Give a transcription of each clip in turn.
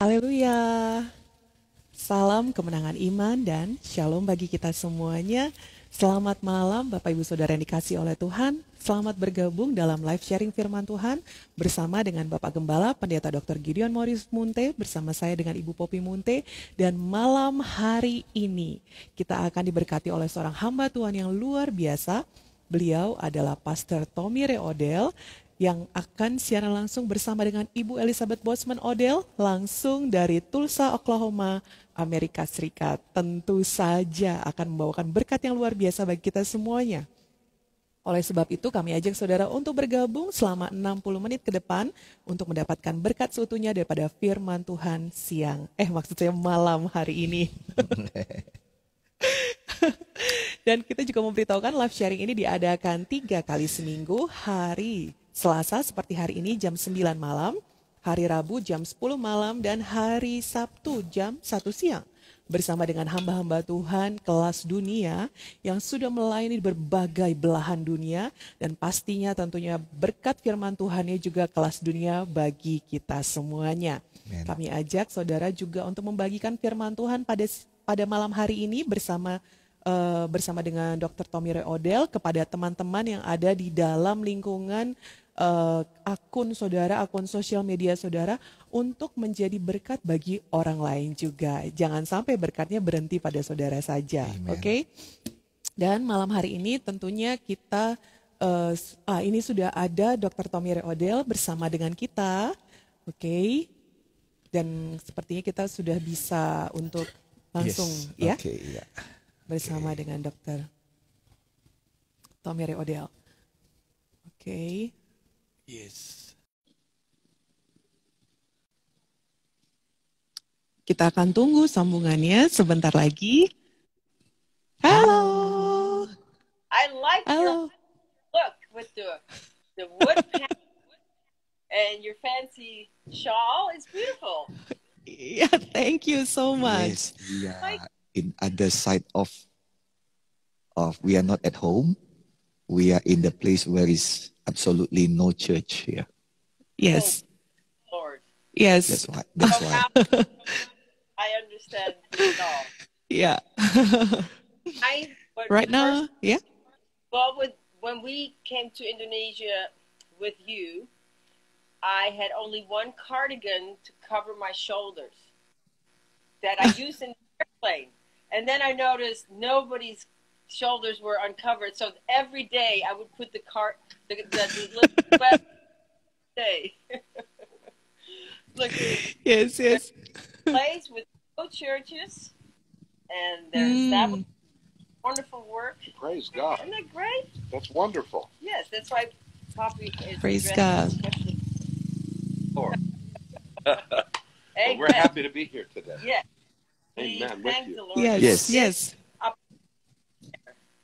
Haleluya. Salam kemenangan iman dan shalom bagi kita semuanya. Selamat malam Bapak Ibu Saudara yang dikasihi oleh Tuhan. Selamat bergabung dalam live sharing firman Tuhan bersama dengan Bapak Gembala Pendeta Dr. Gideon Morris Munte, bersama saya dengan Ibu Popi Munte. Dan malam hari ini kita akan diberkati oleh seorang hamba Tuhan yang luar biasa. Beliau adalah Pastor Tommy Ray Odell yang akan siaran langsung bersama dengan Ibu Elizabeth Bosman Odell langsung dari Tulsa, Oklahoma, Amerika Serikat. Tentu saja akan membawakan berkat yang luar biasa bagi kita semuanya. Oleh sebab itu kami ajak saudara untuk bergabung selama 60 menit ke depan untuk mendapatkan berkat seutuhnya daripada firman Tuhan maksud saya malam hari ini. Dan kita juga memberitahukan live sharing ini diadakan 3 kali seminggu, hari Selasa seperti hari ini jam 9 malam, hari Rabu jam 10 malam, dan hari Sabtu jam 1 siang. Bersama dengan hamba-hamba Tuhan kelas dunia yang sudah melayani berbagai belahan dunia. Dan pastinya tentunya berkat firman Tuhannya juga kelas dunia bagi kita semuanya. Amen. Kami ajak saudara juga untuk membagikan firman Tuhan pada malam hari ini bersama dengan Dr. Tommy Ray Odell kepada teman-teman yang ada di dalam lingkungan akun saudara, akun sosial media saudara, untuk menjadi berkat bagi orang lain juga. Jangan sampai berkatnya berhenti pada saudara saja, oke? Dan malam hari ini tentunya kita, ini sudah ada Dr. Tommy Ray Odell bersama dengan kita, oke? Dan sepertinya kita sudah bisa untuk langsung bersama dengan Dr. Tommy Ray Odell. Oke. Yes. Kita akan tunggu sambungannya sebentar lagi. Halo. I like your look with the wood panel and your fancy shawl. It's beautiful. Yeah, thank you so much. Yes, we are in other side of we are not at home. We are in the place where is absolutely no church here. Yes. Oh, Lord. Yes. That's why. I understand it all. Yeah. Right now, yeah. Well, when we came to Indonesia with you, I had only one cardigan to cover my shoulders that I used in the airplane. And then I noticed nobody's shoulders were uncovered. So every day I would put the little day. Look, yes. Place with no churches, and they're established wonderful work. Praise God. Isn't that great? That's wonderful. Yes, that's why Poppy is Praise God. Lord. Amen. We're happy to be here today. Yes. Amen. Thank With the you. Lord. Yes.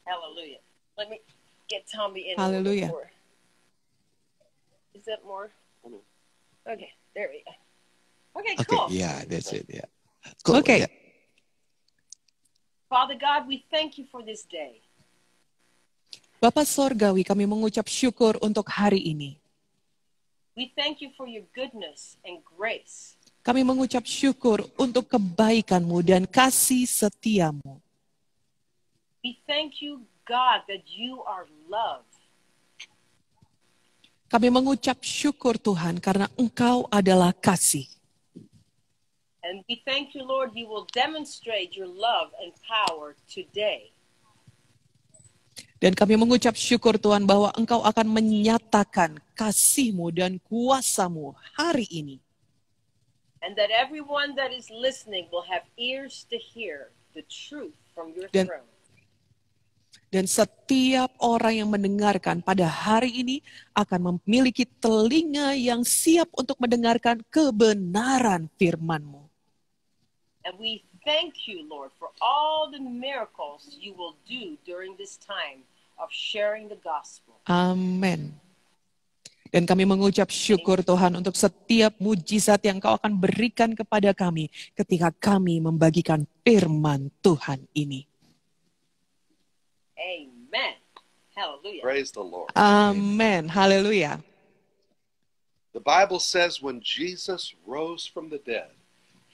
Hallelujah. Let me get Tommy in. Hallelujah. More. Is that more? Okay, there we go. Okay, cool. Yeah, that's it. Yeah. Cool. Okay. Yeah. Father God, we thank you for this day. Bapak Sorgawi, kami mengucap syukur untuk hari ini. We thank you for your goodness and grace. Kami mengucap syukur untuk kebaikan-Mu dan kasih setia-Mu. We thank you, God, that you are love. Kami mengucap syukur Tuhan karena Engkau adalah kasih. And we thank you, Lord, you will demonstrate your love and power today. Dan kami mengucap syukur Tuhan bahwa Engkau akan menyatakan kasih-Mu dan kuasa-Mu hari ini. And that everyone that is listening will have ears to hear the truth from your throne. Dan setiap orang yang mendengarkan pada hari ini akan memiliki telinga yang siap untuk mendengarkan kebenaran firman-Mu. And we thank you, Lord, for all the miracles you will do during this time of sharing the gospel. Amin. Dan kami mengucap syukur Tuhan untuk setiap mujizat yang Kau akan berikan kepada kami ketika kami membagikan firman Tuhan ini. Amen. Hallelujah. Praise the Lord. Amen. Haleluya. The Bible says when Jesus rose from the dead,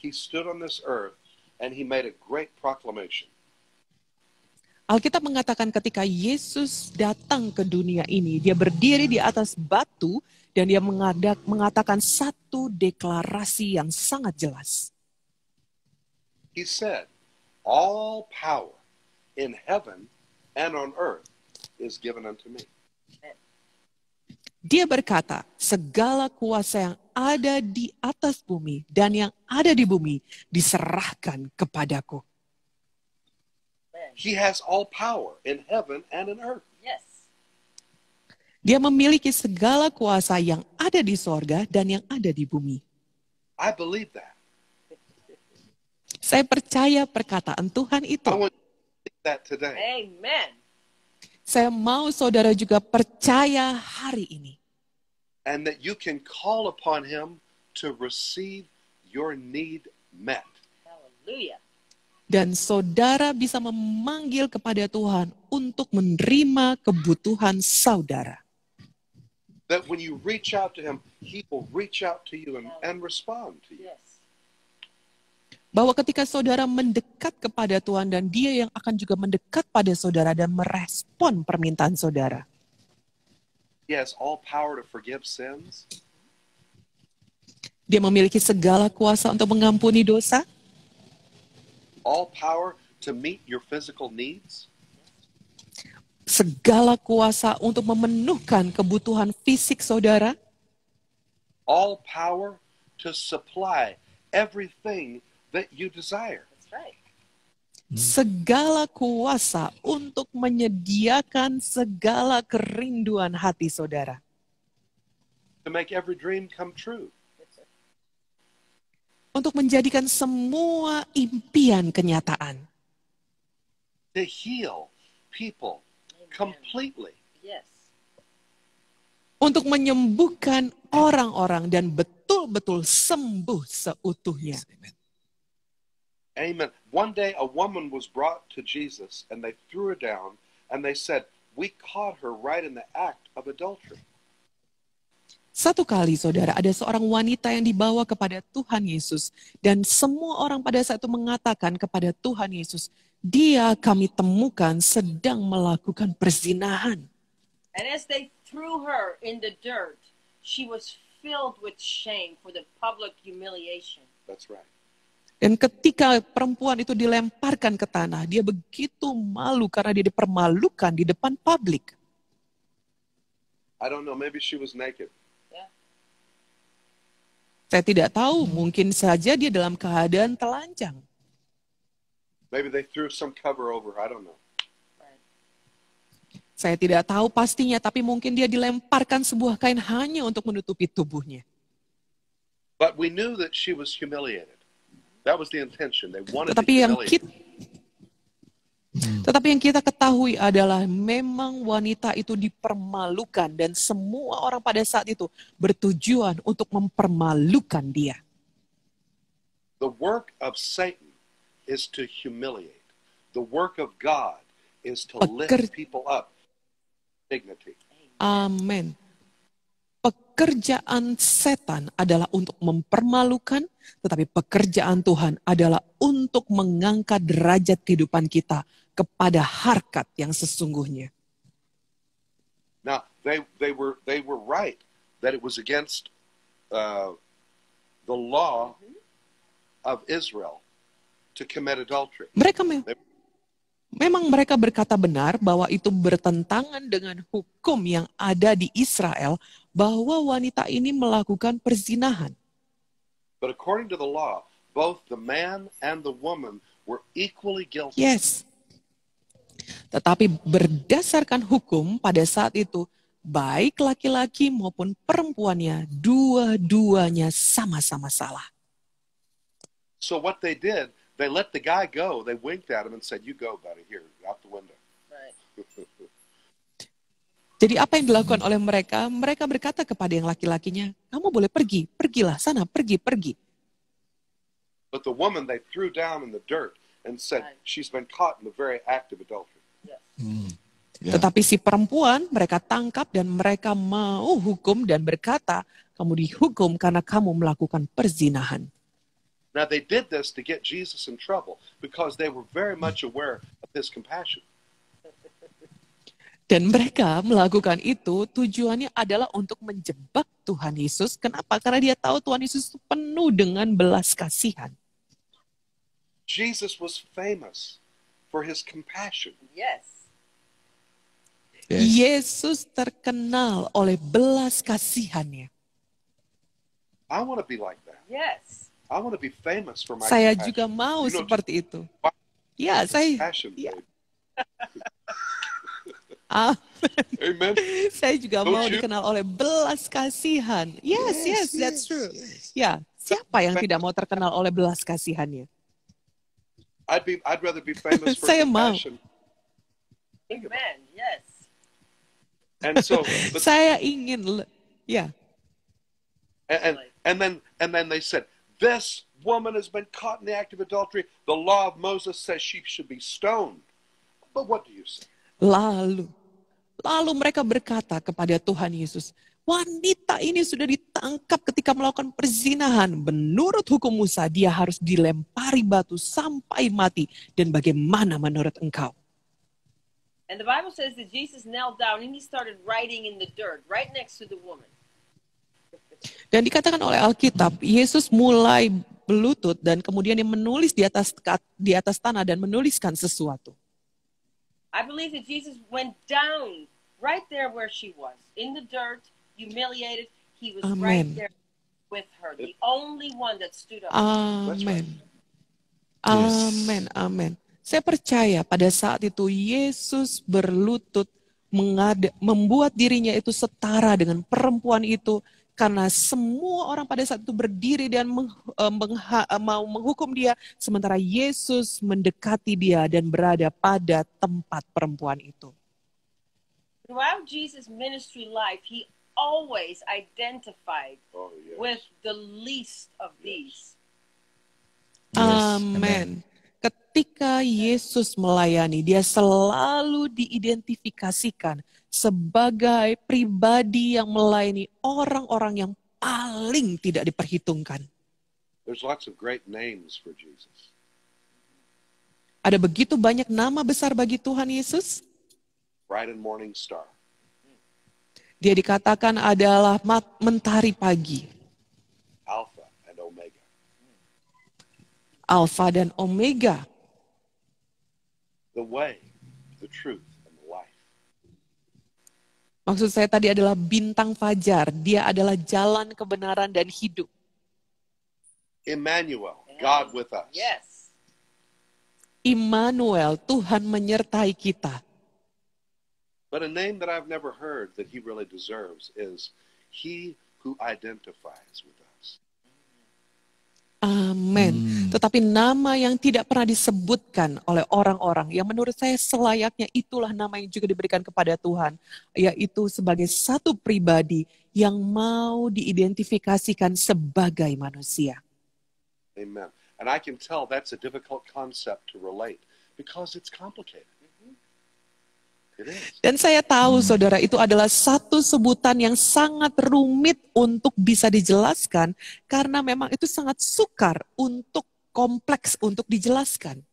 he stood on this earth and he made a great proclamation. Alkitab mengatakan ketika Yesus datang ke dunia ini, dia berdiri di atas batu dan dia mengatakan satu deklarasi yang sangat jelas. He said, all power in heaven and on earth is given unto me. Dia berkata, segala kuasa yang ada di atas bumi dan yang ada di bumi diserahkan kepadaku. He has all power in heaven and in earth. Yes. Dia memiliki segala kuasa yang ada di sorga dan yang ada di bumi. I believe that. Saya percaya perkataan Tuhan itu. I want you to think that today. Amen. Saya mau saudara juga percaya hari ini. And that you can call upon him to receive your need met. Hallelujah. Dan saudara bisa memanggil kepada Tuhan untuk menerima kebutuhan saudara. That when you reach out to him, he will reach out to you and respond to you. Yes. Bahwa ketika saudara mendekat kepada Tuhan dan dia yang akan juga mendekat pada saudara dan merespon permintaan saudara. He has all power to forgive sins. Dia memiliki segala kuasa untuk mengampuni dosa. All power to meet your physical needs. Segala kuasa untuk memenuhkan kebutuhan fisik saudara. All power to supply everything that you desire. That's right. Segala kuasa untuk menyediakan segala kerinduan hati saudara. To make every dream come true. Untuk menjadikan semua impian kenyataan. To heal people completely. Yes. Untuk menyembuhkan orang-orang dan betul-betul sembuh seutuhnya. Amen. One day a woman was brought to Jesus and they threw her down and they said, we caught her right in the act of adultery. Satu kali saudara, ada seorang wanita yang dibawa kepada Tuhan Yesus. Dan semua orang pada saat itu mengatakan kepada Tuhan Yesus, dia kami temukan sedang melakukan perzinahan. And as they threw her in the dirt, she was filled with shame for the public humiliation. That's right. Dan ketika perempuan itu dilemparkan ke tanah, dia begitu malu karena dia dipermalukan di depan publik. I don't know, maybe she was naked. Yeah. Saya tidak tahu, mungkin saja dia dalam keadaan telanjang. Maybe they threw some cover over her. I don't know. Right. Saya tidak tahu pastinya, tapi mungkin dia dilemparkan sebuah kain hanya untuk menutupi tubuhnya. But we knew that she was humiliated. That was the intention. They wanted to Tetapi yang humiliate. kita ketahui adalah memang wanita itu dipermalukan dan semua orang pada saat itu bertujuan untuk mempermalukan dia. The work of Satan is to humiliate. The work of God is to lift people up. Dignity. Amin. Pekerjaan setan adalah untuk mempermalukan, tetapi pekerjaan Tuhan adalah untuk mengangkat derajat kehidupan kita kepada harkat yang sesungguhnya. Now they were right that it was against the law of Israel to commit adultery. Memang mereka berkata benar bahwa itu bertentangan dengan hukum yang ada di Israel bahwa wanita ini melakukan perzinahan. But according to the law, both the man and the woman were equally guilty. Yes. Tetapi berdasarkan hukum pada saat itu, baik laki-laki maupun perempuannya, dua-duanya sama-sama salah. So what they did, they let the guy go. They winked at him and said, "You go, buddy, here, out the window." Right. Jadi apa yang dilakukan oleh mereka? Mereka berkata kepada yang laki-lakinya, kamu boleh pergi, pergilah sana, pergi. But the woman they threw down in the dirt and said, she's been caught in the very act of adultery. Yes. Yeah. Tetapi si perempuan mereka tangkap dan mereka mau hukum dan berkata, kamu dihukum karena kamu melakukan perzinahan. Now, they did this to get Jesus in trouble because they were very much aware of his compassion. Dan mereka melakukan itu tujuannya adalah untuk menjebak Tuhan Yesus. Kenapa? Karena dia tahu Tuhan Yesus itu penuh dengan belas kasihan. Jesus was famous for his compassion. Yes. Yesus terkenal oleh belas kasihannya. I want to be like that. Yes. I want to be famous for my Saya compassion. juga mau You know, seperti itu. Ya, saya compassion, ya. babe. Amen. Amen. Saya juga Don't mau you? dikenal oleh belas kasihan. Yes, that's true. Ya, siapa yang tidak mau terkenal oleh belas kasihannya? I'd rather be famous for Saya mau. compassion. Think about it. Amen. Yes. And so, but, Saya ingin, ya. and then they said, this woman has been caught in the act of adultery. The law of Moses says she should be stoned. But what do you say? Lalu mereka berkata kepada Tuhan Yesus, wanita ini sudah ditangkap ketika melakukan perzinahan. Menurut hukum Musa, dia harus dilempari batu sampai mati. Dan bagaimana menurut engkau? And the Bible says that Jesus knelt down and he started writing in the dirt right next to the woman. Dan dikatakan oleh Alkitab, Yesus mulai berlutut dan kemudian dia menulis di atas tanah dan menuliskan sesuatu. I believe that Jesus went down right there where she was, in the dirt, humiliated. He was right Amen. there with her, the only one that stood up. Amin. Amin. Amin. Saya percaya pada saat itu Yesus berlutut membuat dirinya itu setara dengan perempuan itu. Karena semua orang pada saat itu berdiri dan mau menghukum dia. Sementara Yesus mendekati dia dan berada pada tempat perempuan itu. Throughout Jesus' ministry life, he always identified with the least of these. Amin. Ketika Yesus melayani, dia selalu diidentifikasikan sebagai pribadi yang melayani orang-orang yang paling tidak diperhitungkan. There's lots of great names for Jesus. Ada begitu banyak nama besar bagi Tuhan Yesus. Bright and morning star. Dia dikatakan adalah mentari pagi. Alpha and Omega. Alfa dan Omega. The way, the truth, and the life. Maksud saya tadi adalah bintang fajar. Dia adalah jalan kebenaran dan hidup. Emmanuel, God with us. Yes. Immanuel, Tuhan menyertai kita. But a name that I've never heard that he really deserves is he who identifies with us. Amin. Tetapi nama yang tidak pernah disebutkan oleh orang-orang, yang menurut saya selayaknya itulah nama yang juga diberikan kepada Tuhan, yaitu sebagai satu pribadi yang mau diidentifikasikan sebagai manusia. Amen. And I can tell that's a difficult concept to relate because it's complicated. It is. Dan saya tahu, saudara, itu adalah satu sebutan yang sangat rumit untuk bisa dijelaskan, karena memang itu sangat sukar untuk kompleks untuk dijelaskan.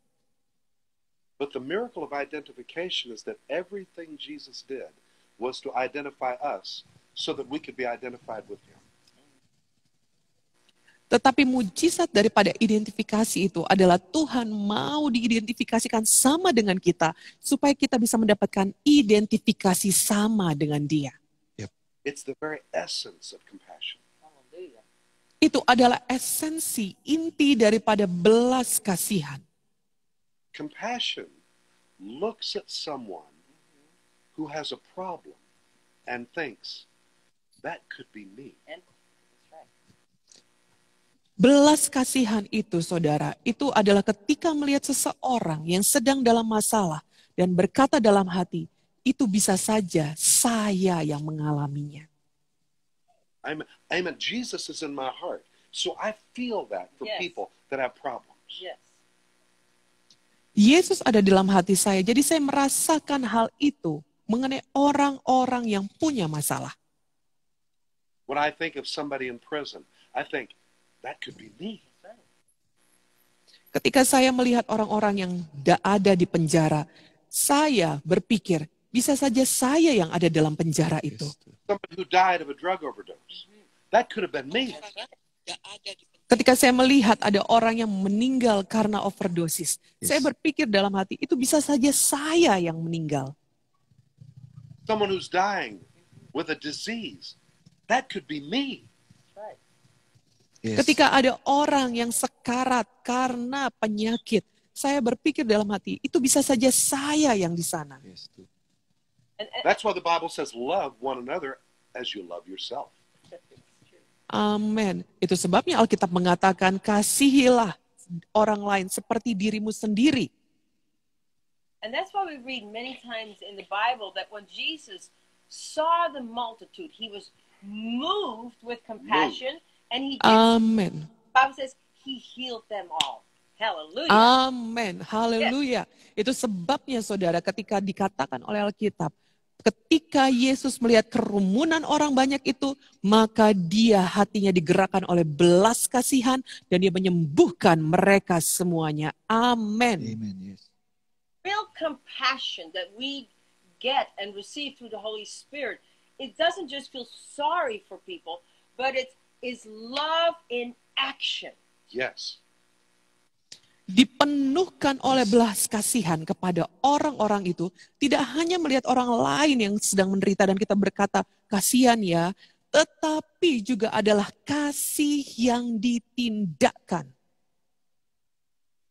But the miracle of identification is that everything Jesus did was to identify us so that we could be identified with him. Tetapi mujizat daripada identifikasi itu adalah Tuhan mau diidentifikasikan sama dengan kita, supaya kita bisa mendapatkan identifikasi sama dengan dia. It's the very essence of compassion. Hallelujah. Itu adalah esensi, inti daripada belas kasihan. Compassion looks at someone who has a problem and thinks, that could be me. And that's right. Belas kasihan itu, saudara, itu adalah ketika melihat seseorang yang sedang dalam masalah dan berkata dalam hati, itu bisa saja saya yang mengalaminya. Amen. Jesus is in my heart. So I feel that for Yes. people that have problems. Yes. Yesus ada dalam hati saya, jadi saya merasakan hal itu mengenai orang-orang yang punya masalah. When I think of somebody in prison, I think, that could be me. Ketika saya melihat orang-orang yang ada di penjara, saya berpikir, bisa saja saya yang ada dalam penjara itu. Somebody who died of a drug overdose. That could have been me. Ketika saya melihat ada orang yang meninggal karena overdosis, saya berpikir dalam hati, itu bisa saja saya yang meninggal. Someone who's dying with a disease. That could be me. Ketika ada orang yang sekarat karena penyakit, saya berpikir dalam hati, itu bisa saja saya yang di sana. That's why the Bible says love one another as you love yourself. Amin. Itu sebabnya Alkitab mengatakan, kasihilah orang lain seperti dirimu sendiri. And that's why we read many times in the Bible that when Jesus saw the multitude, he was moved with compassion and he did, Amin. the Bible says he healed them all. Hallelujah. Amin. Haleluya. Itu sebabnya saudara, ketika dikatakan oleh Alkitab, ketika Yesus melihat kerumunan orang banyak itu, maka dia hatinya digerakkan oleh belas kasihan dan dia menyembuhkan mereka semuanya. Amin. Amen. Yes. Real compassion that we get and receive through the Holy Spirit, it doesn't just feel sorry for people, but it is love in action. Yes. Dipenuhkan oleh belas kasihan kepada orang-orang itu, tidak hanya melihat orang lain yang sedang menderita dan kita berkata, kasihan ya, tetapi juga adalah kasih yang ditindakkan.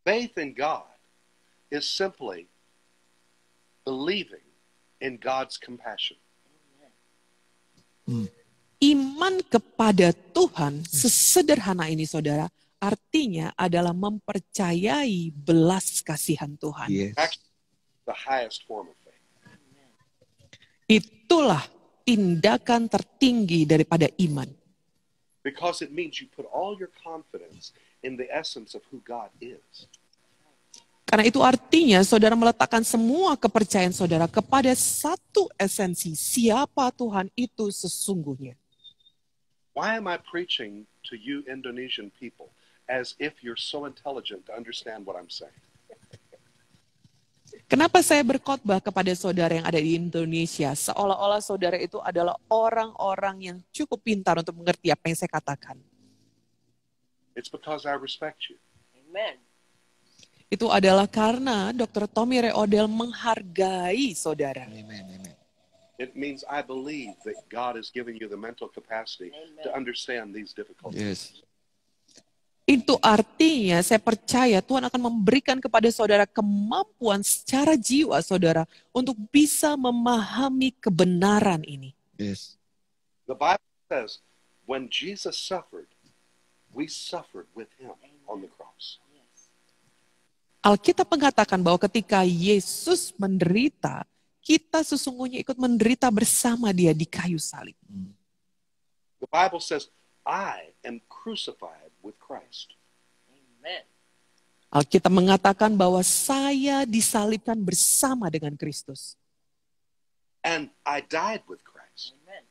Faith in God is simply believing in God's compassion. Iman kepada Tuhan sesederhana ini saudara, artinya adalah mempercayai belas kasihan Tuhan. Yes. Actually, the highest form of faith. Itulah tindakan tertinggi daripada iman. Because it means you put all your confidence in the essence of who God is. Karena itu artinya saudara meletakkan semua kepercayaan saudara kepada satu esensi, siapa Tuhan itu sesungguhnya. Why am I preaching to you Indonesian people as if you're so intelligent to understand what I'm saying? Kenapa saya berkhotbah kepada saudara yang ada di Indonesia, seolah-olah saudara itu adalah orang-orang yang cukup pintar untuk mengerti apa yang saya katakan. It's because I respect you. Amen. Itu adalah karena Dr. Tommy Ray Odell menghargai saudara. Amen. Amen. It means I believe that God is giving you the mental capacity to understand these difficulties. Yes. Itu artinya saya percaya Tuhan akan memberikan kepada saudara kemampuan secara jiwa saudara untuk bisa memahami kebenaran ini. Yes. The Bible says, when Jesus suffered, we suffered with him on the cross. Alkitab mengatakan bahwa ketika Yesus menderita, kita sesungguhnya ikut menderita bersama dia di kayu salib. The Bible says, I am crucified with Christ. Amen. Alkitab mengatakan bahwa saya disalibkan bersama dengan Kristus. And I died with Christ. Amen.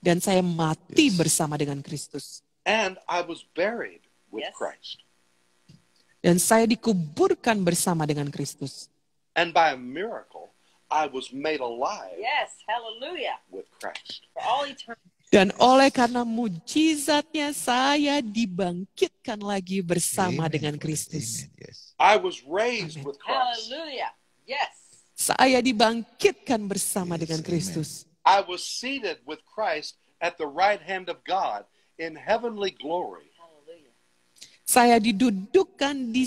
Dan saya mati bersama dengan Kristus. And I was buried with Yes. Christ. Dan saya dikuburkan bersama dengan Kristus. And by a miracle, I was made alive Yes. Hallelujah. with Christ. For all eternity. Dan oleh karena mujizatnya saya dibangkitkan lagi bersama Amen. dengan Kristus. Amen. Yes. I was raised Amen. with Christ. Hallelujah. Yes. Saya dibangkitkan bersama Yes, dengan amen. Kristus. I was seated with Christ at the right hand of God in heavenly glory. Hallelujah. Saya didudukkan di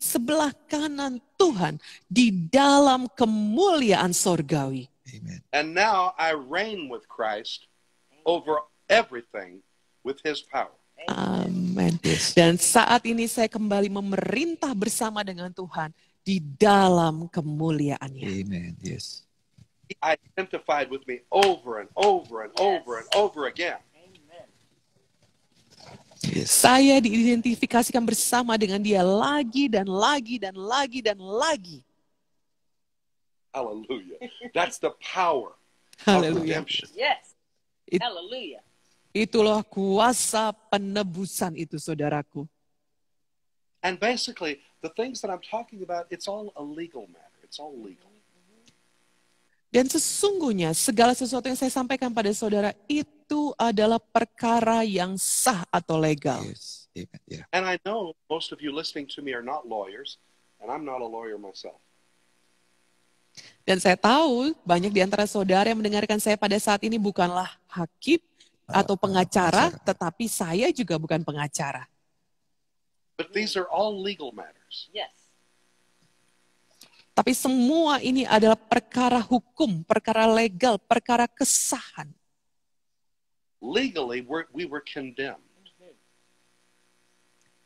sebelah kanan Tuhan di dalam kemuliaan sorgawi. Amen. And now I reign with Christ over everything with his power. Amin. Dan saat ini saya kembali memerintah bersama dengan Tuhan di dalam kemuliaannya. Amen. Yes. He identified with me over and over and over and over again. Amen. Yes. Saya diidentifikasikan bersama dengan dia lagi dan lagi dan lagi dan lagi. Hallelujah. That's the power of Haleluya. redemption. Yes. It- Hallelujah. Itulah kuasa penebusan itu, saudaraku. And basically, the things that I'm talking about, it's all a legal matter. It's all legal. Dan sesungguhnya segala sesuatu yang saya sampaikan pada saudara itu adalah perkara yang sah atau legal. Yes. Amen. Yeah. And I know most of you listening to me are not lawyers, and I'm not a lawyer myself. Dan saya tahu banyak di antara saudara yang mendengarkan saya pada saat ini bukanlah hakim atau pengacara, tetapi saya juga bukan pengacara. But these are all legal matters. Yes. Tapi semua ini adalah perkara hukum, perkara legal, perkara kesahan. Legally, we were condemned.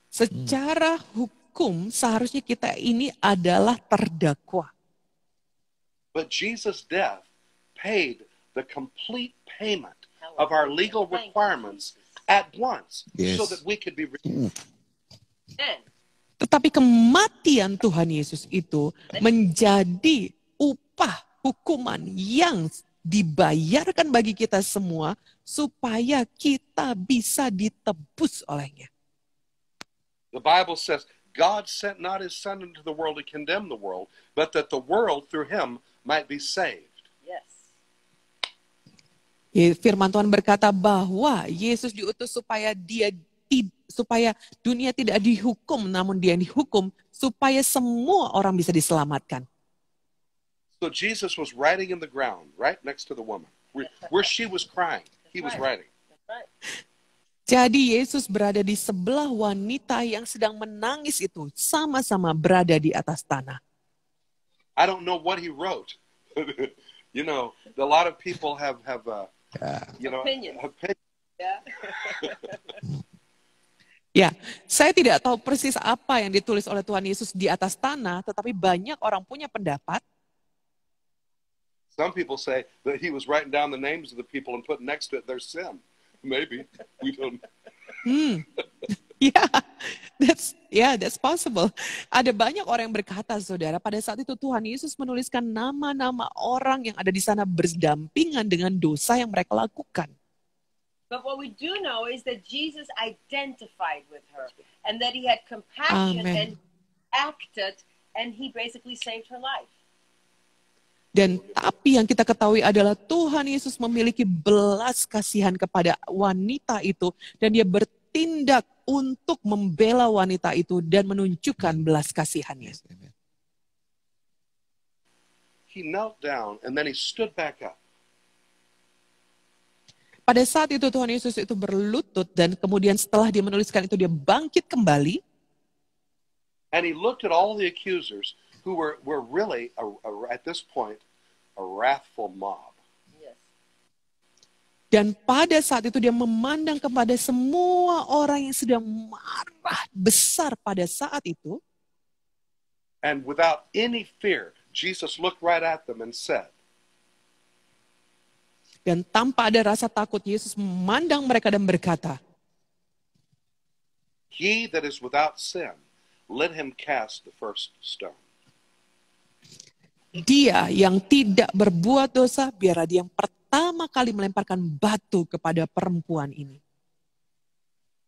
Secara hukum seharusnya kita ini adalah terdakwa. But Jesus' death paid the complete payment of our legal requirements at once, Yes. so that we could be redeemed. Amen. Tetapi kematian Tuhan Yesus itu menjadi upah hukuman yang dibayarkan bagi kita semua supaya kita bisa ditebus olehnya. The Bible says, God sent not his Son into the world to condemn the world, but that the world through him might be saved. Yes. Firman Tuhan berkata bahwa Yesus diutus supaya dunia tidak dihukum, namun dia yang dihukum supaya semua orang bisa diselamatkan. So Jesus was writing in the ground, right next to the woman. Where she was crying, he was writing. That's right. Jadi Yesus berada di sebelah wanita yang sedang menangis itu, sama-sama berada di atas tanah. I don't know what he wrote. You know, a lot of people have Opinions. Yeah. Ya, saya tidak tahu persis apa yang ditulis oleh Tuhan Yesus di atas tanah, tetapi banyak orang punya pendapat. Some people say that he was writing down the names of the people and put next to it their sin. Maybe. We don't. That's possible. Ada banyak orang yang berkata, saudara, pada saat itu Tuhan Yesus menuliskan nama-nama orang yang ada di sana berdampingan dengan dosa yang mereka lakukan. But what we do know is that Jesus identified with her and that he had compassion Amen. and acted and he basically saved her life. Dan tapi yang kita ketahui adalah Tuhan Yesus memiliki belas kasihan kepada wanita itu dan dia bertindak untuk membela wanita itu dan menunjukkan belas kasihannya. Amen. He knelt down and then he stood back up. Pada saat itu Tuhan Yesus itu berlutut dan kemudian setelah dia menuliskan itu dia bangkit kembali. And he looked at all the accusers who were really, at this point, a wrathful mob. Yes. Dan pada saat itu dia memandang kepada semua orang yang sedang marah besar pada saat itu. And without any fear, Jesus looked right at them and said, Dan tanpa ada rasa takut, Yesus memandang mereka dan berkata, "He that is without sin, let him cast the first stone." dia yang tidak berbuat dosa, biarlah dia yang pertama kali melemparkan batu kepada perempuan ini.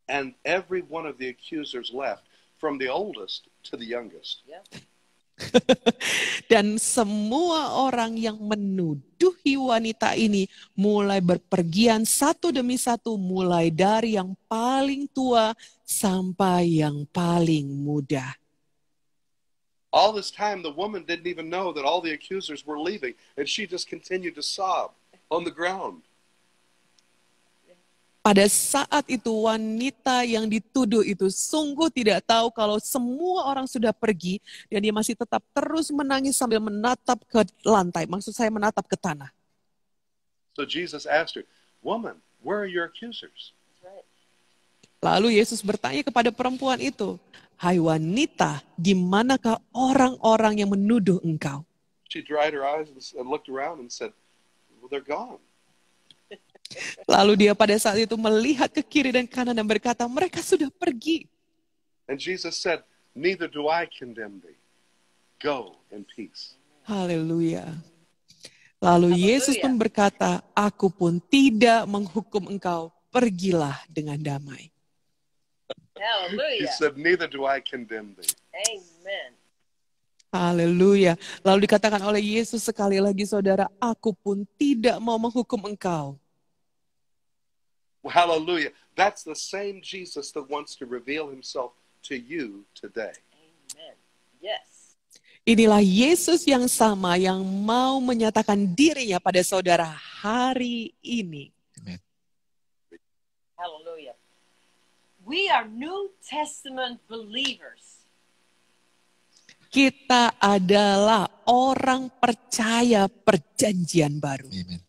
And every one of the accusers left, from the oldest to the youngest. Yeah. Dan semua orang yang menuduhi wanita ini mulai berpergian satu demi satu, mulai dari yang paling tua sampai yang paling muda. All this time, the woman didn't even know that all the accusers were leaving, and she just continued to sob on the ground. Pada saat itu wanita yang dituduh itu sungguh tidak tahu kalau semua orang sudah pergi dan dia masih tetap terus menangis sambil menatap ke lantai. Maksud saya menatap ke tanah. So Jesus asked her, "Woman, where are your accusers?" That's right. Lalu Yesus bertanya kepada perempuan itu, "Hai wanita, di manakah orang-orang yang menuduh engkau?" She dried her eyes and looked around and said, "Well, they're gone." Lalu dia pada saat itu melihat ke kiri dan kanan dan berkata, mereka sudah pergi. And Jesus said, "Neither do I condemn thee. Go in peace." Haleluya. Lalu Yesus pun berkata, aku pun tidak menghukum engkau, pergilah dengan damai. He Hallelujah. said, neither do I condemn thee. Amen. Haleluya. Lalu dikatakan oleh Yesus sekali lagi, saudara, aku pun tidak mau menghukum engkau. Hallelujah. That's the same Jesus that wants to reveal himself to you today. Amen. Yes. Inilah Yesus yang sama yang mau menyatakan dirinya pada saudara hari ini. Amen. Hallelujah. We are New Testament believers. Kita adalah orang percaya perjanjian baru. Amen.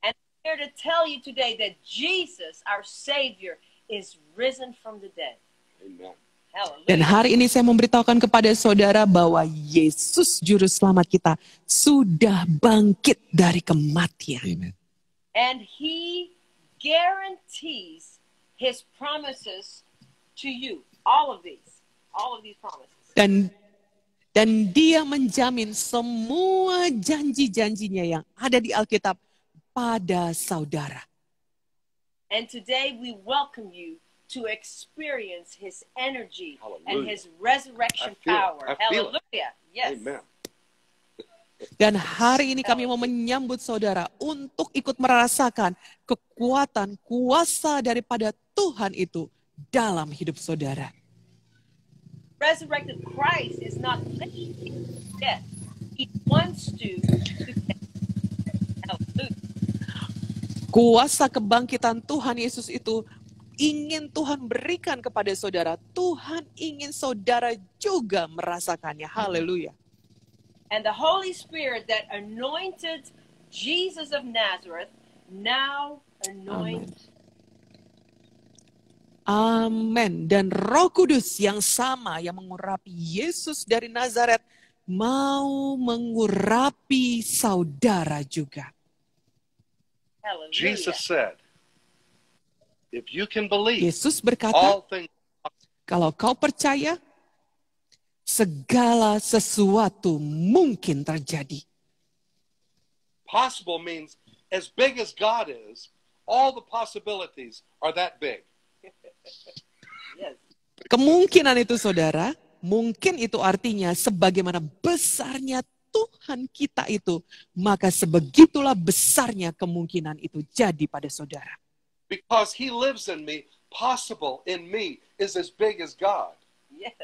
And I'm here to tell you today that Jesus, our Savior, is risen from the dead. Amen. Dan Hallelujah. hari ini saya memberitahukan kepada saudara bahwa Yesus Juru Selamat kita sudah bangkit dari kematian. Amen. And He guarantees His promises to you. All of these promises. Dan dia menjamin semua janji-janjinya yang ada di Alkitab pada saudara. And today we welcome you to experience His energy and Hallelujah. His resurrection I feel it. power. I feel it. Hallelujah. Yes. Amen. Dan hari ini kami mau menyambut saudara untuk ikut merasakan kekuatan, kuasa daripada Tuhan itu dalam hidup saudara. Resurrected Christ is not living in death. He wants to death. Hallelujah. Kuasa kebangkitan Tuhan Yesus itu ingin Tuhan berikan kepada saudara. Tuhan ingin saudara juga merasakannya. Haleluya. And the Holy Spirit that anointed Jesus of Nazareth now anoints. Amin. Dan Roh Kudus yang sama yang mengurapi Yesus dari Nazaret mau mengurapi saudara juga. Hallelujah. Jesus said, if you can believe, Yesus berkata, all things kalau kau percaya, segala sesuatu mungkin terjadi. possible means as big as God is, all the possibilities are that big. Yes. Kemungkinan itu saudara, mungkin itu artinya sebagaimana besarnya Tuhan kita itu, maka sebegitulah besarnya kemungkinan itu jadi pada saudara. Because he lives in me, possible in me is as big as God. Yes.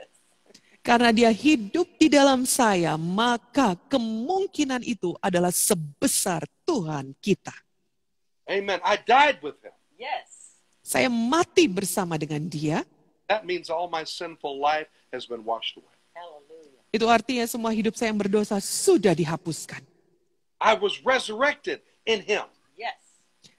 Karena dia hidup di dalam saya, maka kemungkinan itu adalah sebesar Tuhan kita. Amen. I died with him. Yes. Saya mati bersama dengan dia. That means all my sinful life has been washed away. Hallelujah. Itu artinya semua hidup saya yang berdosa sudah dihapuskan. I was resurrected in him. Yes.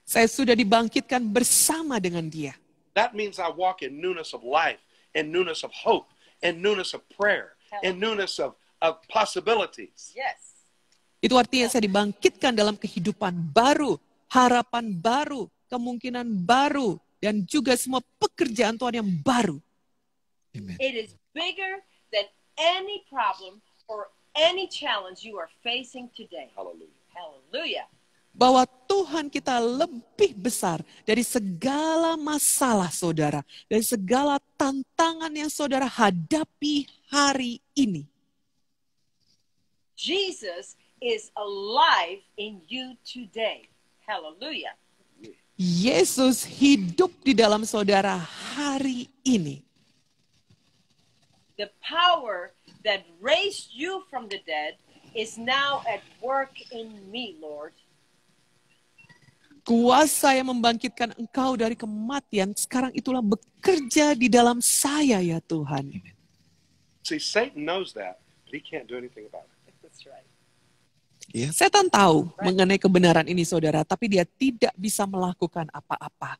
Saya sudah dibangkitkan bersama dengan dia. That means I walk in newness of life, in newness of hope, in newness of prayer, in newness of possibilities. Yes. Itu artinya saya dibangkitkan dalam kehidupan baru, harapan baru, kemungkinan baru, dan juga semua pekerjaan Tuhan yang baru. Amen. It is bigger than any problem or any challenge you are facing today. Hallelujah. Hallelujah. Bahwa Tuhan kita lebih besar dari segala masalah saudara, dari segala tantangan yang saudara hadapi hari ini. Jesus is alive in you today. Hallelujah. Yesus hidup di dalam saudara hari ini. The power that raised you from the dead is now at work in me, Lord. Kuasa yang membangkitkan engkau dari kematian sekarang itulah bekerja di dalam saya ya Tuhan. See, Satan knows that, but he can't do anything about it. That's right. Yeah. Setan tahu mengenai kebenaran ini saudara, tapi dia tidak bisa melakukan apa-apa.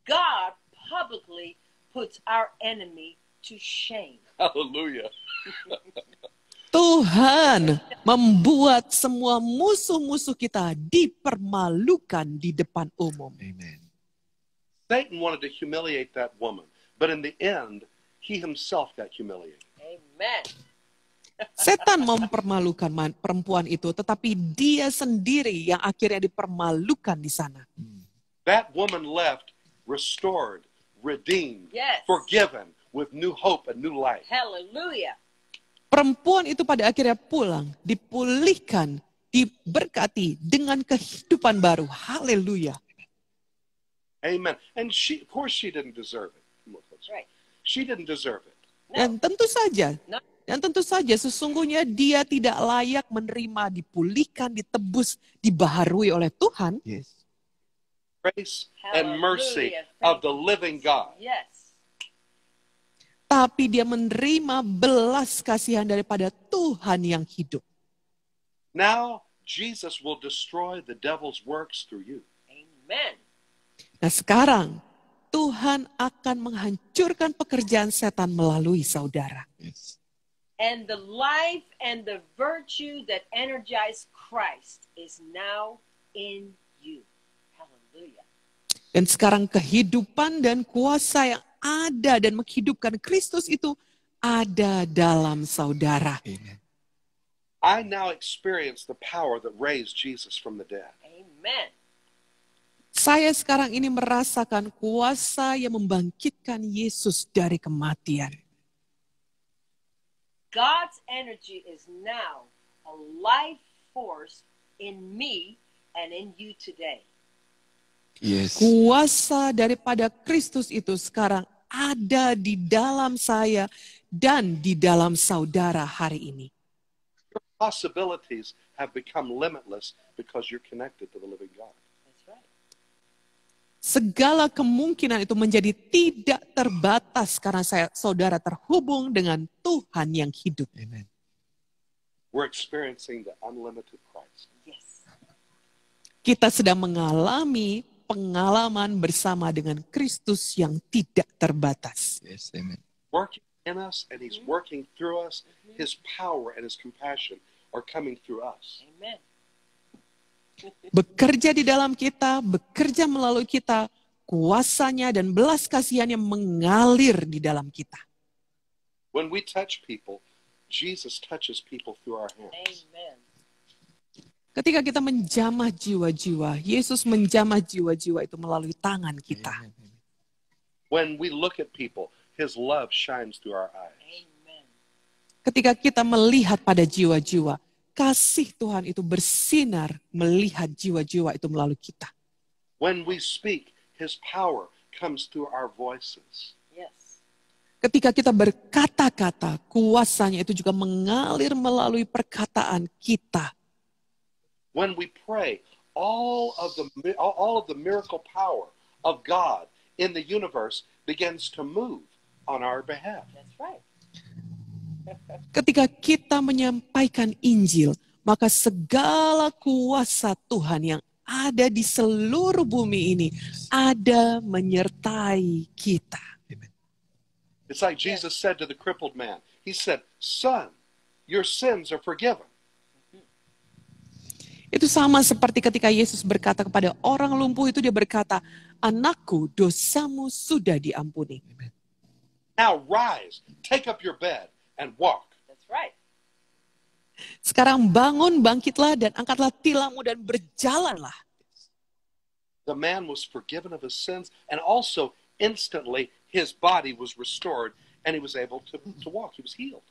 God publicly puts our enemy to shame. Hallelujah. Tuhan membuat semua musuh-musuh kita dipermalukan di depan umum. Amen. Satan wanted to humiliate that woman, but in the end, he himself got humiliated. Amen. Setan mempermalukan perempuan itu, tetapi dia sendiri yang akhirnya dipermalukan di sana. That woman left restored, redeemed, Yes. forgiven, with new hope and new life. Hallelujah. Perempuan itu pada akhirnya pulang, dipulihkan, diberkati dengan kehidupan baru. Haleluya. Amen. And of course she didn't deserve it. Come on, closer. Right. She didn't deserve it. Dan tentu saja, No. sesungguhnya dia tidak layak menerima, dipulihkan, ditebus, dibaharui oleh Tuhan. Yes. Grace and mercy Hallelujah. of the living God. Yes. Tapi dia menerima belas kasihan daripada Tuhan yang hidup. Now Jesus will destroy the devil's works through you. Amen. Nah sekarang, Tuhan akan menghancurkan pekerjaan setan melalui saudara. Yes. And the life and the virtue that energized Christ is now in you. Hallelujah. Dan sekarang kehidupan dan kuasa yang ada dan menghidupkan Kristus itu ada dalam saudara. Amen. I now experience the power that raised Jesus from the dead. Amen. Saya sekarang ini merasakan kuasa yang membangkitkan Yesus dari kematian. God's energy is now a life force in me and in you today. Yes. Kuasa daripada Kristus itu sekarang ada di dalam saya dan di dalam saudara hari ini. Your possibilities have become limitless because you're connected to the living God. That's right. Segala kemungkinan itu menjadi tidak terbatas karena saudara terhubung dengan Tuhan yang hidup. Amen. We're experiencing the unlimited Christ. Yes. Kita sedang mengalami pengalaman bersama dengan Kristus yang tidak terbatas. Yes. Amen. Working in us and He's working through us. His power and His compassion are coming through us. Amen. Bekerja di dalam kita, bekerja melalui kita, kuasanya dan belas kasihannya mengalir di dalam kita. When we touch people, Jesus touches people through our hands. Amen. Ketika kita menjamah jiwa-jiwa, Yesus menjamah jiwa-jiwa itu melalui tangan kita. Amen. When we look at people, His love shines through our eyes. Amen. Ketika kita melihat pada jiwa-jiwa, kasih Tuhan itu bersinar melihat jiwa-jiwa itu melalui kita. When we speak, His power comes through our voices. Yes. Ketika kita berkata-kata, kuasanya itu juga mengalir melalui perkataan kita. When we pray, all of the miracle power of God in the universe begins to move on our behalf. That's right. Ketika kita menyampaikan Injil, maka segala kuasa Tuhan yang ada di seluruh bumi ini ada menyertai kita. It's like Jesus said to the crippled man. He said, "Son, your sins are forgiven." Itu sama seperti ketika Yesus berkata kepada orang lumpuh itu, dia berkata, "Anakku, dosamu sudah diampuni." Now rise, take up your bed, and walk. That's right. Sekarang bangun, bangkitlah, dan angkatlah tilammu dan berjalanlah. The man was forgiven of his sins, and also instantly his body was restored, and he was able to walk. He was healed.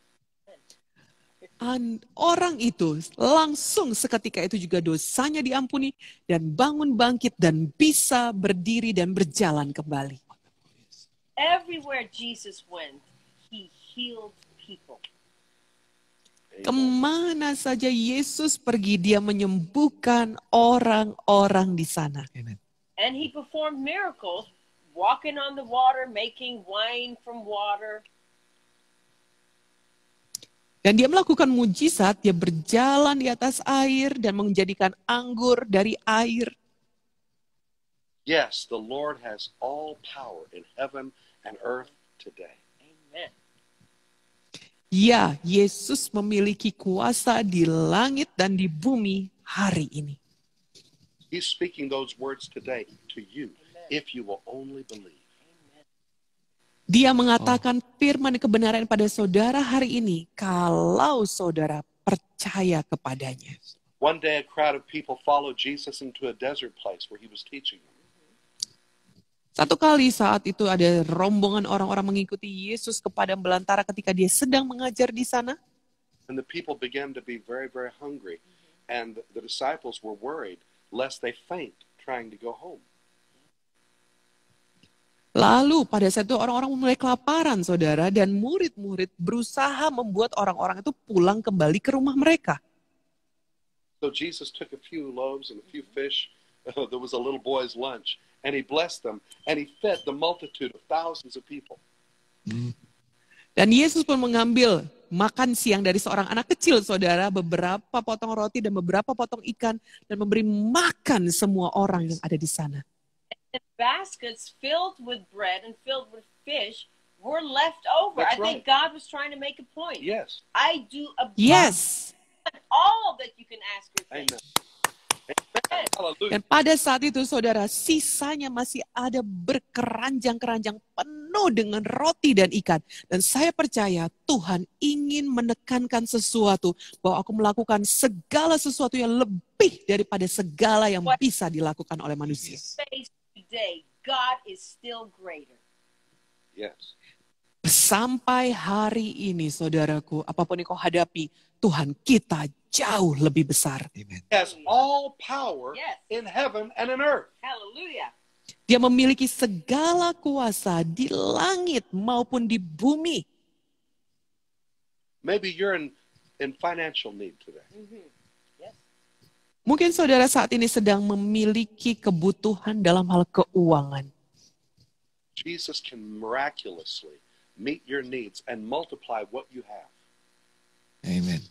Orang itu langsung seketika itu juga dosanya diampuni dan bangun bangkit dan bisa berdiri dan berjalan kembali. Everywhere Jesus went, He healed people. Kemana saja Yesus pergi, dia menyembuhkan orang-orang di sana. Amen. And He performed miracles, walking on the water, making wine from water. Dan dia melakukan mujizat, dia berjalan di atas air dan menjadikan anggur dari air. Yes, the Lord has all power in heaven and earth today. Amen. Ya, Yesus memiliki kuasa di langit dan di bumi hari ini. He's speaking those words today to you, if you will only believe. Dia mengatakan firman kebenaran pada saudara hari ini, kalau saudara percaya kepadanya. One day a crowd of people followed Jesus into a desert place where He was teaching them. Satu kali saat itu ada rombongan orang-orang mengikuti Yesus ke padang belantara ketika dia sedang mengajar di sana. And the people began to be very, very hungry. And the disciples were worried lest they faint trying to go home. Lalu pada saat itu orang-orang mulai kelaparan, saudara, dan murid-murid berusaha membuat orang-orang itu pulang kembali ke rumah mereka. So Jesus took a few loaves and a few fish. There was a little boy's lunch. And he blessed them. And he fed the multitude of thousands of people. Dan Yesus pun mengambil makan siang dari seorang anak kecil, saudara, beberapa potong roti dan beberapa potong ikan, dan memberi makan semua orang yang ada di sana. And baskets filled with bread and filled with fish were left over. That's I think right. God was trying to make a point. Yes. I do above Yes. all that you can ask or think. Amen. Amen. Hallelujah. Dan pada saat itu, saudara, sisanya masih ada berkeranjang-keranjang penuh dengan roti dan ikan. Dan saya percaya Tuhan ingin menekankan sesuatu, bahwa aku melakukan segala sesuatu yang lebih daripada segala yang bisa dilakukan oleh manusia. Face today, God is still greater. Yes. Sampai hari ini, saudaraku, apapun yang kau hadapi, Tuhan kita jauh lebih besar. Amen. He has all power Yes. in heaven and in earth. Hallelujah. Dia memiliki segala kuasa di langit maupun di bumi. Maybe you're in financial need today. Yes. Mungkin saudara saat ini sedang memiliki kebutuhan dalam hal keuangan. Jesus can miraculously meet your needs and multiply what you have. Amen.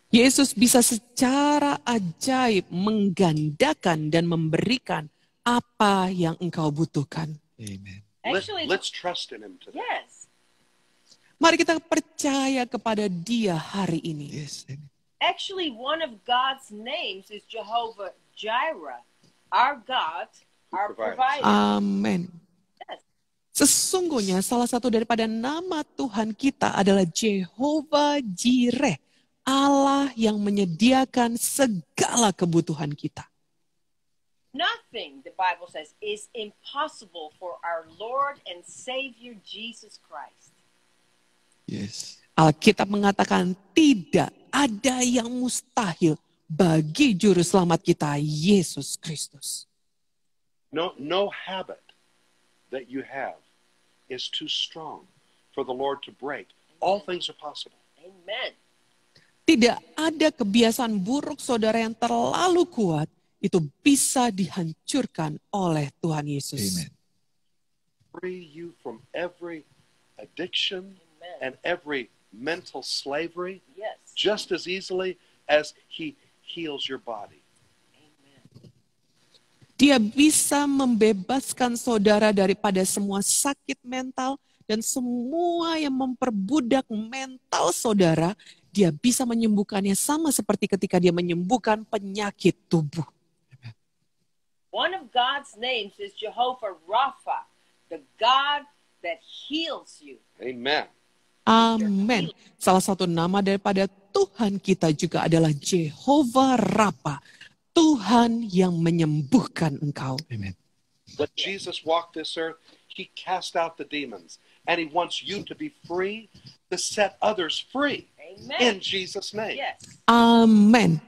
Yesus bisa secara ajaib menggandakan dan memberikan apa yang engkau butuhkan. Amen. Actually, Let's trust in him today. yes. Mari kita percaya kepada Dia hari ini. Yes. Amen. Actually, one of God's names is Jehovah Jireh. Our God, our Provider. provider. Amin. Yes. Sesungguhnya salah satu daripada nama Tuhan kita adalah Jehovah Jireh, Allah yang menyediakan segala kebutuhan kita. Nothing, the Bible says, is impossible for our Lord and Savior Jesus Christ. Yes. Alkitab mengatakan tidak ada yang mustahil bagi juru selamat kita, Yesus Kristus. No habit that you have is too strong for the Lord to break. All things are possible. Amen. Tidak ada kebiasaan buruk saudara yang terlalu kuat, itu bisa dihancurkan oleh Tuhan Yesus. Amen. Free you from every addiction Amen. and every mental slavery Yes. just as easily as he heals your body. Amen. Dia bisa membebaskan saudara daripada semua sakit mental dan semua yang memperbudak mental saudara. Dia bisa menyembuhkannya sama seperti ketika dia menyembuhkan penyakit tubuh. One of God's names is Jehovah Rapha, the God that heals you. Amen. Amin. Salah satu nama daripada Tuhan kita juga adalah Jehovah Rapha, Tuhan yang menyembuhkan engkau. Amen. When Jesus walked this earth, he cast out the demons. And he wants you to be free, to set others free. Amen. In Jesus' name. Yes. Amin.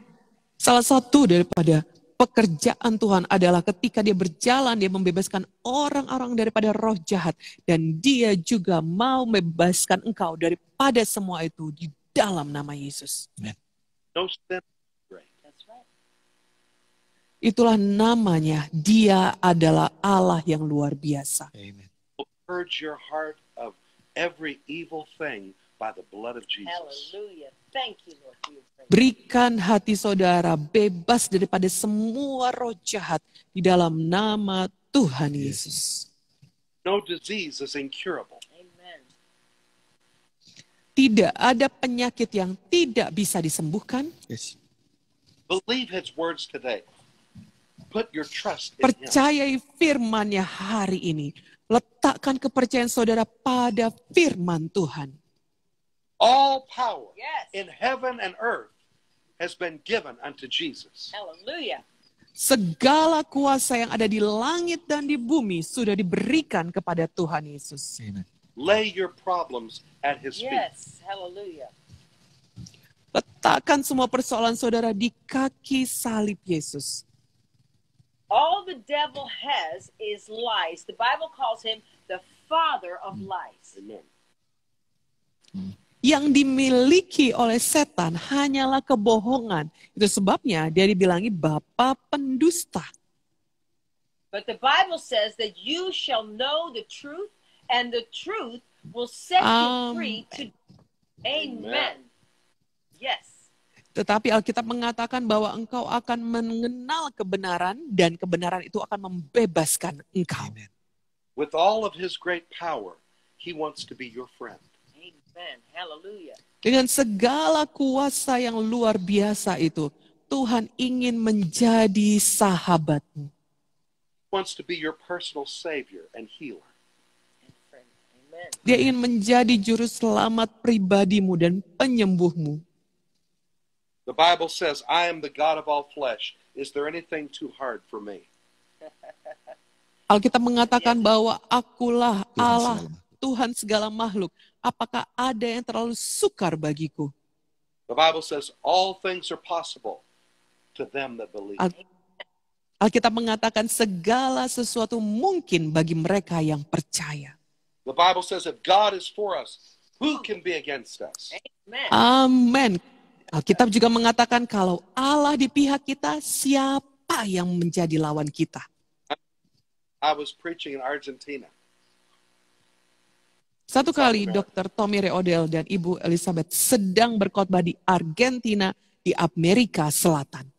Salah satu daripada pekerjaan Tuhan adalah ketika dia berjalan, dia membebaskan orang-orang daripada roh jahat. Dan dia juga mau membebaskan engkau daripada semua itu di dalam nama Yesus. No sin. Great. That's right. Itulah namanya, dia adalah Allah yang luar biasa. Amen. Purge your heart of every evil thing by the blood of Jesus. Hallelujah. Thank you, Lord, for your praise. Berikan hati saudara bebas daripada semua roh jahat di dalam nama Tuhan Yesus. No disease is incurable. Amen. Tidak ada penyakit yang tidak bisa disembuhkan. Yes. Believe his words today. Put your trust in him. Percayai firman-Nya hari ini. Letakkan kepercayaan saudara pada firman Tuhan. All power Yes. in heaven and earth has been given unto Jesus. Hallelujah. Segala kuasa yang ada di langit dan di bumi sudah diberikan kepada Tuhan Yesus. Amen. Lay your problems at his feet. Yes. Hallelujah. Letakkan semua persoalan saudara di kaki salib Yesus. All the devil has is lies. The Bible calls him the father of lies. Amen. Yang dimiliki oleh setan hanyalah kebohongan. Itu sebabnya dia dibilangi bapa pendusta. But the Bible says that you shall know the truth, and the truth will set you free to. Amen. Yes. Tetapi Alkitab mengatakan bahwa engkau akan mengenal kebenaran dan kebenaran itu akan membebaskan engkau. Amen. With all of his great power, he wants to be your friend. Amen. Hallelujah. Dengan segala kuasa yang luar biasa itu, Tuhan ingin menjadi sahabatmu. He wants to be your personal savior and healer. Amen. Dia ingin menjadi juru selamat pribadimu dan penyembuhmu. The Bible says, I am the God of all flesh. Is there anything too hard for me? Alkitab mengatakan bahwa akulah Tuhan Allah, segala. Tuhan segala makhluk. Apakah ada yang terlalu sukar bagiku? The Bible says, all things are possible to them that believe. Alkitab mengatakan segala sesuatu mungkin bagi mereka yang percaya. The Bible says, if God is for us, who can be against us? Amen. Amin. Alkitab juga mengatakan kalau Allah di pihak kita, siapa yang menjadi lawan kita? I was preaching in Argentina. Satu kali Dr. Tommy Reodel dan Ibu Elizabeth sedang berkhotbah di Argentina di Amerika Selatan.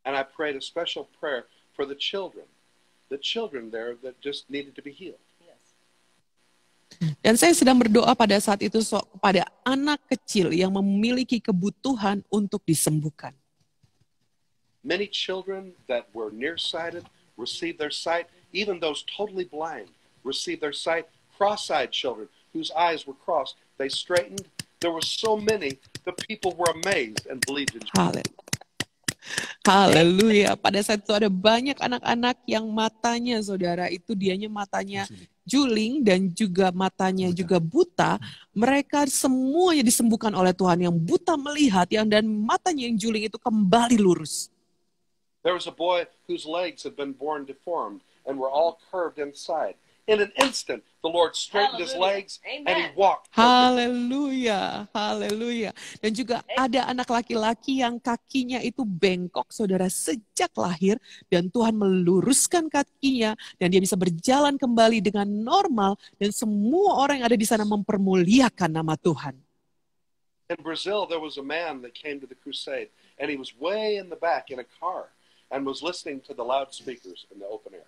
And I prayed a special prayer for the children there that just needed to be healed. Yes. Dan saya sedang berdoa pada saat itu kepada anak kecil yang memiliki kebutuhan untuk disembuhkan. Many children that were nearsighted received their sight. Even those totally blind received their sight. Cross-eyed children whose eyes were crossed, they straightened. There were so many, the people were amazed and believed in Jesus. Haleluya. Pada saat itu ada banyak anak-anak yang matanya, saudara, itu dianya matanya juling dan juga matanya juga buta. Mereka semuanya disembuhkan oleh Tuhan. Yang buta melihat, dan matanya yang juling itu kembali lurus. There was a boy whose legs had been born deformed and were all curved inside. In an instant, the Lord straightened his legs and he walked. Haleluya, haleluya. Dan juga ada anak laki-laki yang kakinya itu bengkok, saudara, sejak lahir. Dan Tuhan meluruskan kakinya dan dia bisa berjalan kembali dengan normal. Dan semua orang yang ada di sana mempermuliakan nama Tuhan. In Brazil, there was a man that came to the crusade and he was way in the back in a car and was listening to the loudspeakers in the open air.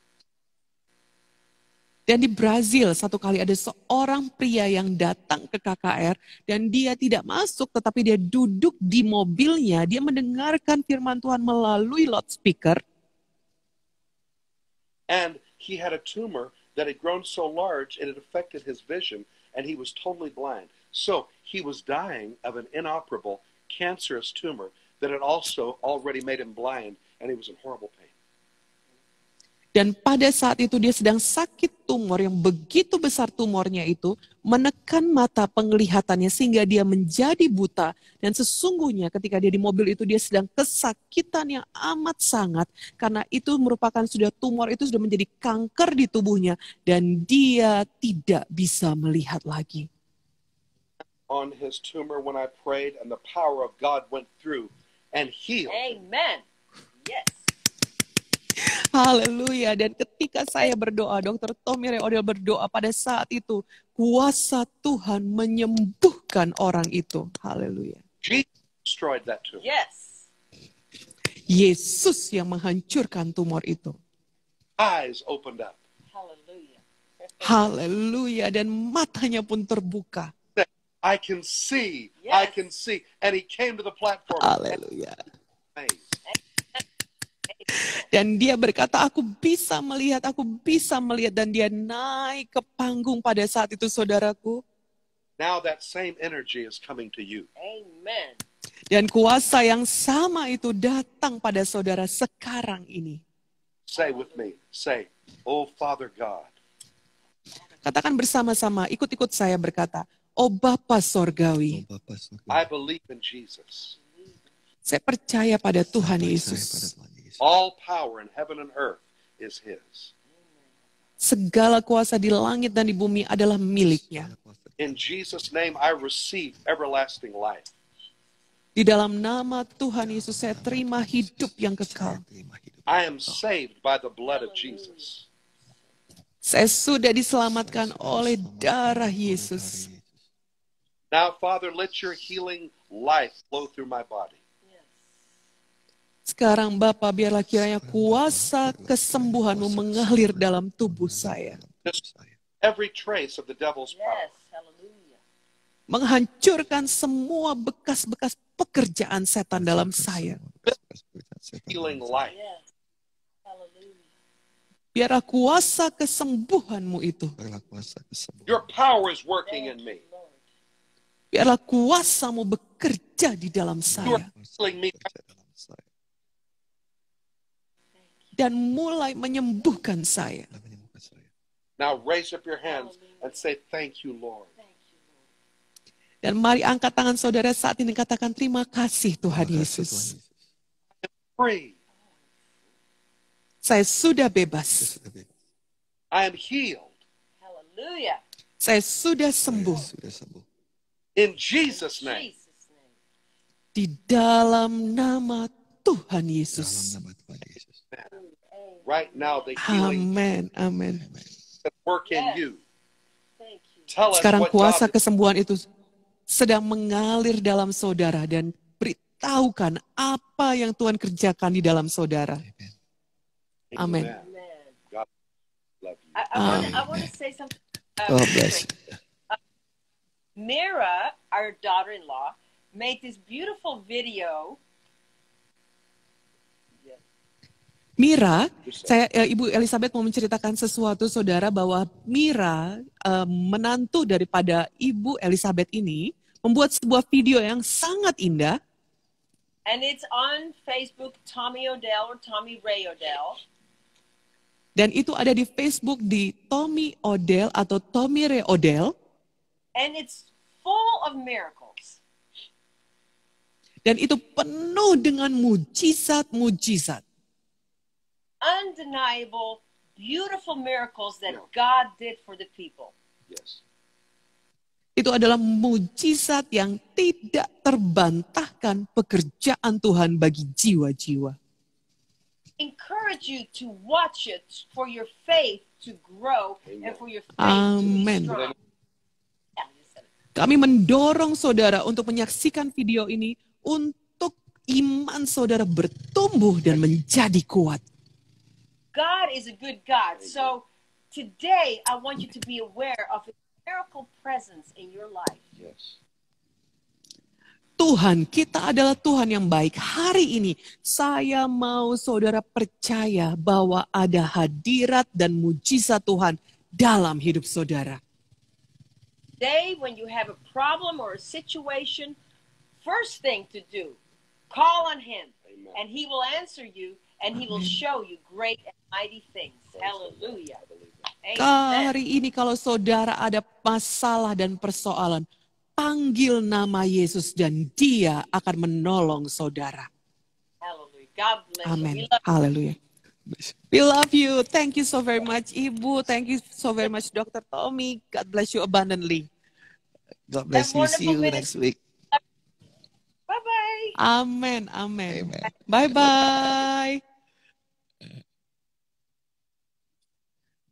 Dan di Brazil satu kali ada seorang pria yang datang ke KKR dan dia tidak masuk tetapi dia duduk di mobilnya, dia mendengarkan firman Tuhan melalui loudspeaker. And he had a tumor that had grown so large it had affected his vision and he was totally blind. So he was dying of an inoperable cancerous tumor that had also already made him blind and he was in horrible pain. Dan pada saat itu dia sedang sakit tumor yang begitu besar tumornya itu menekan mata penglihatannya sehingga dia menjadi buta. Dan sesungguhnya ketika dia di mobil itu dia sedang kesakitan yang amat sangat. Karena itu merupakan tumor itu sudah menjadi kanker di tubuhnya. Dan dia tidak bisa melihat lagi. On his tumor when I prayed and the power of God went through and healed. Amen. Yes. Haleluya. Dan ketika saya berdoa, Dr. Tommy Reodel berdoa pada saat itu, kuasa Tuhan menyembuhkan orang itu. Haleluya. Jesus destroyed that tumor. Yes. Yesus yang menghancurkan tumor itu. Eyes opened up. Hallelujah. Haleluya. Dan matanya pun terbuka. I can see. Yes. I can see. And he came to the platform. Haleluya. Amazed. Dan dia berkata, aku bisa melihat. Dan dia naik ke panggung pada saat itu, saudaraku. Now that same energy is coming to you. Amen. Dan kuasa yang sama itu datang pada saudara sekarang ini. Say with me. Say, oh Father God, Katakan bersama-sama, ikut-ikut saya berkata, oh Bapa Sorgawi, Oh, Bapa surga, I believe in Jesus. saya percaya pada Tuhan percaya pada Yesus. Tuhan Yesus. All power in heaven and earth is His. Segala kuasa di langit dan di bumi adalah miliknya. In Jesus' name, I receive everlasting life. Di dalam nama Tuhan Yesus saya terima hidup yang kekal. Terima hidup. I am saved by the blood of Jesus. Saya sudah diselamatkan oleh darah Yesus. Now, Father, let your healing life flow through my body. Sekarang Bapa, biarlah kiranya kuasa kesembuhan-Mu mengalir dalam tubuh saya. Every trace of the devil's power. Yes. Hallelujah. Menghancurkan semua bekas-bekas pekerjaan setan dalam saya. Healing life. Yes. Hallelujah. Biarlah kuasa kesembuhan-Mu itu. Biarlah kuasa kesembuhan. Your power is working in me. Biarlah kuasa-Mu bekerja di dalam You are saya. healing me. dalam saya. Dan mulai menyembuhkan saya. Dan menyembuhkan saya. Now raise up your hands and say, thank you, Lord. Dan mari angkat tangan saudara saat ini katakan terima kasih Tuhan Terima kasih, Yesus. Tuhan Yesus. Free. Saya sudah Saya bebas. sudah bebas. I am healed. Hallelujah. Saya sudah sembuh. Saya sudah sembuh. In Jesus' name. Jesus' name. Di dalam nama Tuhan Dalam Yesus. nama Tuhan Yesus. Right now, the healing Amin. Amin. that work in you. Thank you. Tell us Sekarang what kuasa God kesembuhan itu sedang mengalir dalam saudara dan beritahukan apa yang Tuhan kerjakan di dalam saudara. Amin. Amen. God love you. I want to say something. God bless. Mira, our daughter-in-law, made this beautiful video. Mira, Ibu Elizabeth mau menceritakan sesuatu saudara bahwa Mira, menantu daripada Ibu Elizabeth ini, membuat sebuah video yang sangat indah. And it's on Facebook, Tommy Odell or Tommy Ray Odell. Dan itu ada di Facebook di Tommy Odell atau Tommy Ray Odell. And it's full of miracles. Dan itu penuh dengan mujizat-mujizat. Undeniable, beautiful miracles that God did for the people. Yes. Itu adalah mujizat yang tidak terbantahkan pekerjaan Tuhan bagi jiwa-jiwa. Encourage you to watch it for your faith to grow and for your faith Amen. to be strong. Kami mendorong saudara untuk menyaksikan video ini untuk iman saudara bertumbuh dan menjadi kuat. God is a good God. So today I want you to be aware of His miracle presence in your life. Yes. Tuhan, kita adalah Tuhan yang baik. Hari ini saya mau saudara percaya bahwa ada hadirat dan mujizat Tuhan dalam hidup saudara. Today, when you have a problem or a situation, first thing to do, call on Him, Amen. and He will answer you, and He will show you great and mighty things. Hallelujah. Amen. Hari ini kalau saudara ada masalah dan persoalan, panggil nama Yesus dan Dia akan menolong saudara. Hallelujah. God bless you. Amin. We love Haleluya. We love you. Thank you so very much, Ibu. Thank you so very much, Dr. Tommy. God bless you abundantly. God bless you. See you next week. Bye-bye. Amen. Amen. Amen. Bye-bye.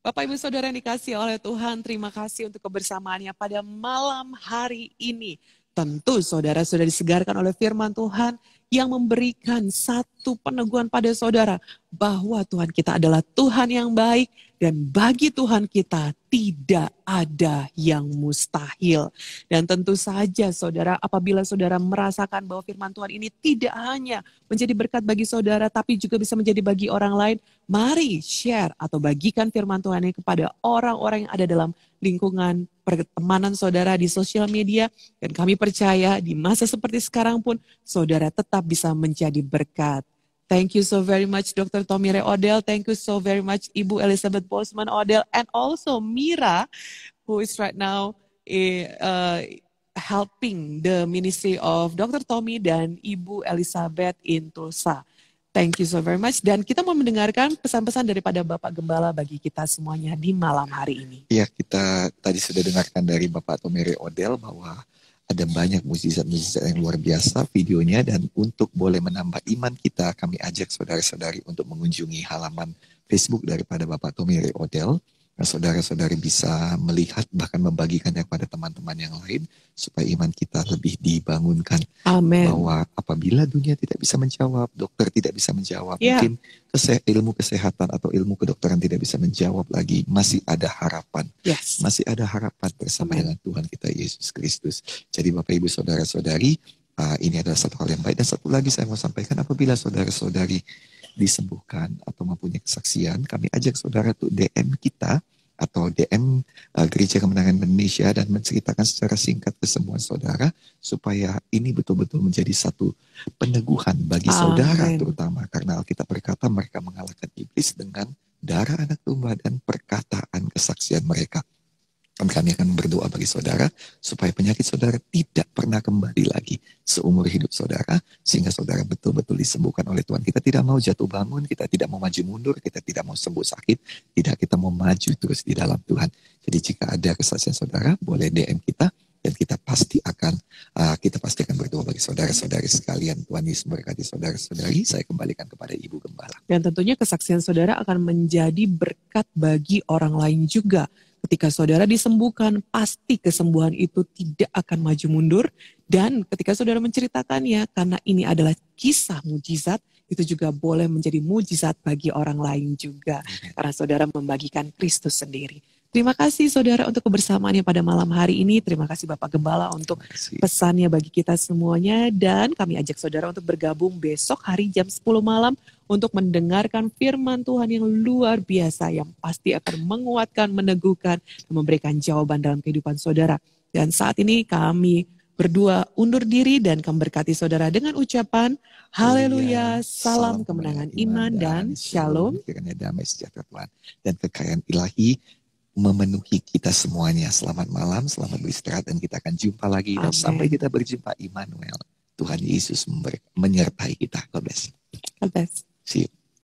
Bapak Ibu Saudara yang dikasihi oleh Tuhan, terima kasih untuk kebersamaannya pada malam hari ini. Tentu saudara sudah disegarkan oleh firman Tuhan yang memberikan satu peneguhan pada saudara bahwa Tuhan kita adalah Tuhan yang baik dan bagi Tuhan kita tidak ada yang mustahil. Dan tentu saja saudara, apabila saudara merasakan bahwa firman Tuhan ini tidak hanya menjadi berkat bagi saudara tapi juga bisa menjadi bagi orang lain, mari share atau bagikan firman Tuhan ini kepada orang-orang yang ada dalam lingkungan pertemanan saudara di sosial media. Dan kami percaya di masa seperti sekarang pun saudara tetap bisa menjadi berkat. Thank you so very much Dr. Tommy Ray Odell. Thank you so very much Ibu Elizabeth Bosman Odell. And also Mira, who is right now helping the ministry of Dr. Tommy dan Ibu Elizabeth in Tulsa. Thank you so very much. Dan kita mau mendengarkan pesan-pesan daripada Bapak Gembala bagi kita semuanya di malam hari ini. Ya, kita tadi sudah dengarkan dari Bapak Tommy Ray Odell bahwa ada banyak mukjizat-mukjizat yang luar biasa videonya, dan untuk boleh menambah iman kita, kami ajak saudara-saudari untuk mengunjungi halaman Facebook daripada Bapak Tommy Ray Odell. Nah, saudara-saudari bisa melihat bahkan membagikannya kepada teman-teman yang lain supaya iman kita lebih dibangunkan. Amin. Bahwa apabila dunia tidak bisa menjawab, dokter tidak bisa menjawab, Yeah. mungkin ilmu kesehatan atau ilmu kedokteran tidak bisa menjawab lagi, masih ada harapan. Yes. Masih ada harapan bersama Amen. dengan Tuhan kita Yesus Kristus. Jadi Bapak Ibu Saudara-saudari, ini adalah satu hal yang baik. Dan satu lagi saya mau sampaikan, apabila saudara-saudari disembuhkan atau mempunyai kesaksian, kami ajak saudara untuk DM kita atau DM Gereja Kemenangan Indonesia dan menceritakan secara singkat kesembuhan saudara, supaya ini betul-betul menjadi satu peneguhan bagi saudara Amen. terutama, karena Alkitab berkata mereka mengalahkan iblis dengan darah anak domba dan perkataan kesaksian mereka. Dan kami akan berdoa bagi saudara supaya penyakit saudara tidak pernah kembali lagi seumur hidup saudara, sehingga saudara betul-betul disembuhkan oleh Tuhan. Kita tidak mau jatuh bangun, kita tidak mau maju mundur, kita tidak mau sembuh sakit, tidak, kita mau maju terus di dalam Tuhan. Jadi jika ada kesaksian saudara, boleh DM kita dan kita pasti akan berdoa bagi saudara-saudari sekalian. Tuhan Yesus memberkati saudara-saudari. Saya kembalikan kepada Ibu Gembala. Dan tentunya kesaksian saudara akan menjadi berkat bagi orang lain juga. Ketika saudara disembuhkan, pasti kesembuhan itu tidak akan maju mundur. Dan ketika saudara menceritakannya, karena ini adalah kisah mujizat, itu juga boleh menjadi mujizat bagi orang lain juga. Karena saudara membagikan Kristus sendiri. Terima kasih saudara untuk kebersamaannya pada malam hari ini. Terima kasih Bapak Gembala untuk Terima kasih. pesannya bagi kita semuanya. Dan kami ajak saudara untuk bergabung besok hari jam 10 malam untuk mendengarkan firman Tuhan yang luar biasa, yang pasti akan menguatkan, meneguhkan, dan memberikan jawaban dalam kehidupan saudara. Dan saat ini kami berdua undur diri dan kami berkati saudara dengan ucapan haleluya, salam kemenangan iman dan shalom. Kiranya damai sejahtera Tuhan dan kekayaan ilahi memenuhi kita semuanya. Selamat malam, selamat beristirahat, dan kita akan jumpa lagi. Dan Amin. sampai kita berjumpa, Immanuel, Tuhan Yesus menyertai kita. God bless. God bless. See you.